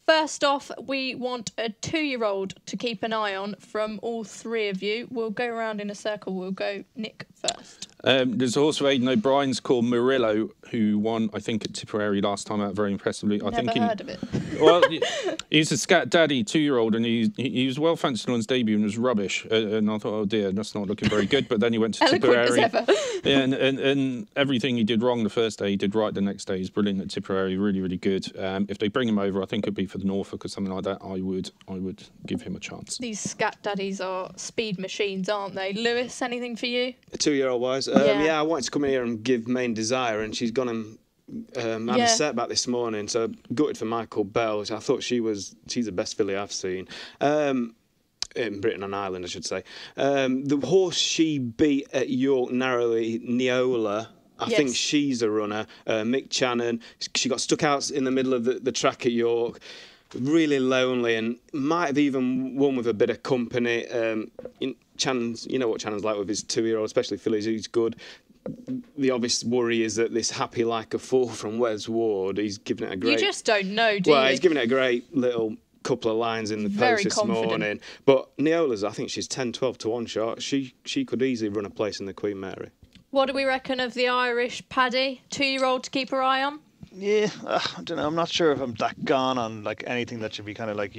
first off, we want a 2-year-old to keep an eye on from all three of you. We'll go around in a circle. We'll go Nick first. There's a horse for Aidan O'Brien's called Murillo, who won, I think, at Tipperary last time out very impressively. Never heard of it. Well, he's a Scat Daddy 2-year-old, and he was well fancied on his debut and was rubbish. And I thought, oh dear, that's not looking very good. But then he went to Tipperary. As ever. Yeah, and everything he did wrong the first day, he did right the next day. He's brilliant at Tipperary, really, really good. If they bring him over, I think it'd be for the Norfolk or something like that. I would give him a chance. These Scat Daddies are speed machines, aren't they? Lewis, anything for you? A 2-year-old wise. Yeah, I wanted to come in here and give Main Desire, and she's gone and had a setback this morning, so gutted for Michael Bell. I thought she's the best filly I've seen. In Britain and Ireland, I should say. The horse she beat at York narrowly, Neola, I think she's a runner. Mick Channon, she got stuck out in the middle of the track at York. Really lonely, and might have even won with a bit of company. Channon's, you know what Channon's like with his 2-year-old, especially fillies. He's good. The obvious worry is that this Happy Like a Fool from Wes Ward, he's given it a great... You just don't know, do you? Well, he's given it a great little couple of lines in the post this morning. But Neola's, I think she's 10-12 to 1 shot. She could easily run a place in the Queen Mary. What do we reckon of the Irish Paddy? 2-year-old to keep her eye on? Yeah, I don't know. I'm not sure if I'm that gone on like anything that should be kind of like,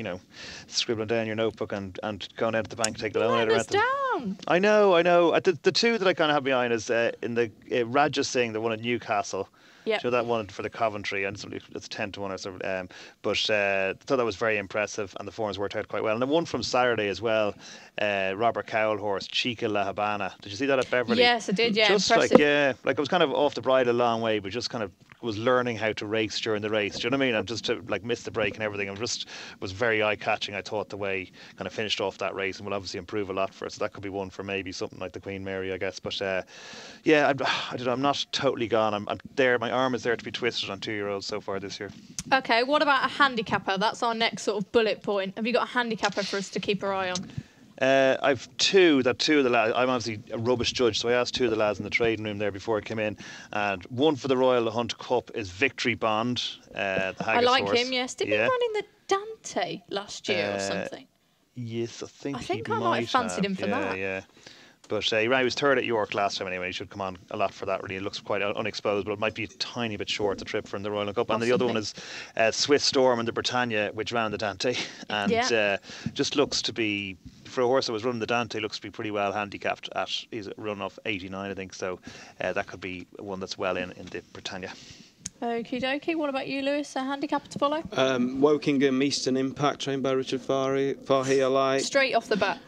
scribbling down your notebook and going out to the bank to take the loan out or anything. Down. I know. The two that I kind of have behind is in the Raja Singh, the one at Newcastle. Yeah. So that one for the Coventry, and it's 10 to 1 or so. But I thought that was very impressive, and the forms worked out quite well. And the one from Saturday as well, Robert Cowell horse, Chica La Habana. Did you see that at Beverley? Yes, I did. Yeah, just impressive. like it was kind of off the bridle a long way, but just kind of was learning how to race during the race. Do you know what I mean? And just to miss the break and everything, and just was very eye catching. I thought the way kind of finished off that race, and will obviously improve a lot for us. So that could be one for maybe something like the Queen Mary, I guess. But I don't know. I'm not totally gone. I'm there. My arm is there to be twisted on 2-year-olds so far this year. Okay, what about a handicapper? That's our next sort of bullet point. Have you got a handicapper for us to keep our eye on? I've two of the lads. I'm obviously a rubbish judge, so I asked two of the lads in the trading room there before I came in. And one for the Royal Hunt Cup is Victory Bond, the Haggis I like horse. him, yes. Did he run in the Dante last year or something? Yes, I think I might have fancied him for that. Yeah. But he was third at York last time anyway. He should come on a lot for that, really. It looks quite unexposed, but it might be a tiny bit short, the trip from the Royal Cup. And the other one is Swiss Storm and the Britannia, which ran the Dante. And just looks to be, for a horse that was running the Dante, looks to be pretty well handicapped at, he's run off 89, I think. So that could be one that's well in the Britannia. Okie dokie. What about you, Lewis? A handicap to follow? Wokingham Eastern Impact, trained by Richard Fahy, I like. Straight off the bat.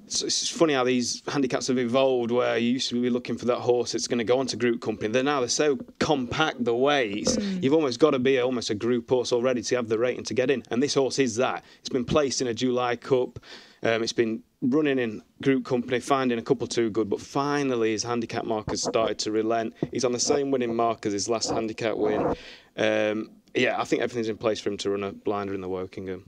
It's funny how these handicaps have evolved, where you used to be looking for that horse that's going to go on to group company. They're so compact, the weights. You've almost got to be almost a group horse already to have the rating to get in. And this horse is that. It's been placed in a July Cup. It's been running in group company, finding a couple too good, but finally his handicap markers started to relent. He's on the same winning mark as his last handicap win. I think everything's in place for him to run a blinder in the Wokingham.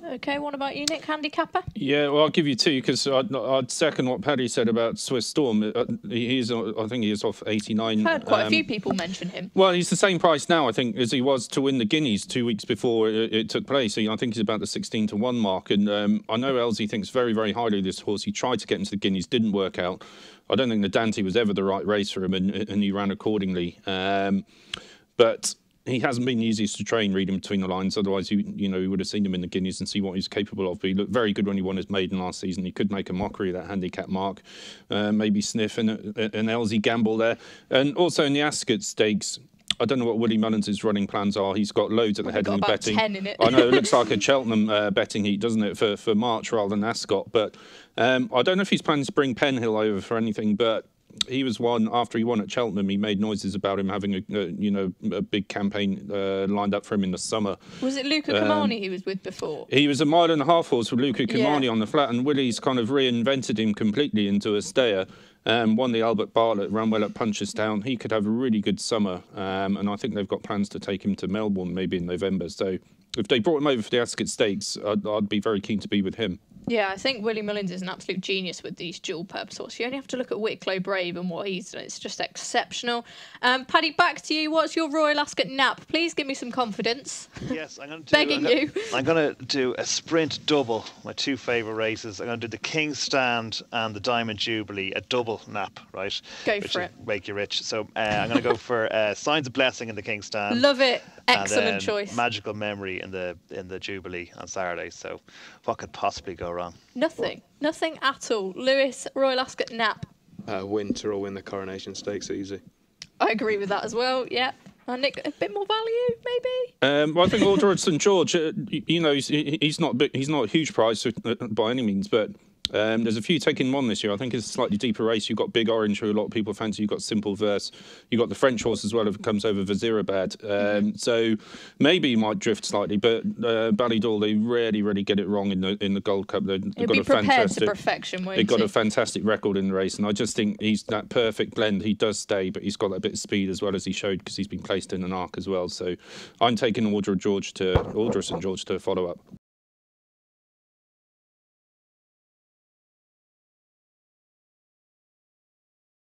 Okay, what about you, Nick? Handicapper? Yeah, well, I'll give you two, because I'd second what Paddy said about Swiss Storm. I think he is off 89. I've heard quite a few people mention him. Well, he's the same price now, I think, as he was to win the Guineas 2 weeks before it took place. I think he's about the 16 to 1 mark. And I know Elsie thinks very, very highly of this horse. He tried to get into the Guineas, didn't work out. I don't think the Dante was ever the right race for him, and he ran accordingly. But he hasn't been the easiest to train, reading between the lines. Otherwise, you would have seen him in the Guineas and see what he's capable of. But he looked very good when he won his maiden last season. He could make a mockery of that handicap mark, maybe sniff an Elsie Gamble there. And also in the Ascot Stakes, I don't know what Willie Mullins' running plans are. He's got loads at the head of the betting. 10 in it. I know, it looks like a Cheltenham betting heat, doesn't it, for March rather than Ascot. But I don't know if he's planning to bring Penhill over for anything, but he was one, after he won at Cheltenham, he made noises about him having a big campaign lined up for him in the summer. Was it Luca Kimani he was with before? He was a 1.5 mile horse with Luca Kimani on the flat, and Willie's kind of reinvented him completely into a stayer. Won the Albert Bartlett, ran well at Punchestown. He could have a really good summer, and I think they've got plans to take him to Melbourne maybe in November. So if they brought him over for the Ascot Stakes, I'd be very keen to be with him. Yeah, I think Willie Mullins is an absolute genius with these dual-purpose horses. You only have to look at Wicklow Brave and what he's done. It's just exceptional. Paddy, back to you. What's your Royal Ascot nap? Please give me some confidence. Yes, I'm going to I'm going to do a sprint double. My two favourite races. I'm going to do the King's Stand and the Diamond Jubilee, a double nap, right? Go for it. Make you rich. So I'm going to go for Signs of Blessing in the King's Stand. Love it. Excellent and then choice. Magical Memory in the Jubilee on Saturday. So what could possibly go wrong? Nothing at all. Lewis, Royal Ascot nap. Winter will win the Coronation Stakes easy. I agree with that as well. Yeah. Nick, a bit more value, maybe. Well, I think Order at St George. He's not a huge prize by any means, but there's a few taking one this year. I think it's a slightly deeper race. You've got Big Orange, who a lot of people fancy. You've got Simple Verse. You've got the French horse as well, if it comes over Vazirabad. So maybe he might drift slightly, but Ballydall, they really get it wrong in the Gold Cup. They've got be prepared to perfection, won't They've got a fantastic record in the race, and I just think he's that perfect blend. He does stay, but he's got that bit of speed as well, as he showed, because he's been placed in an arc as well. So I'm taking Order of St George to follow up.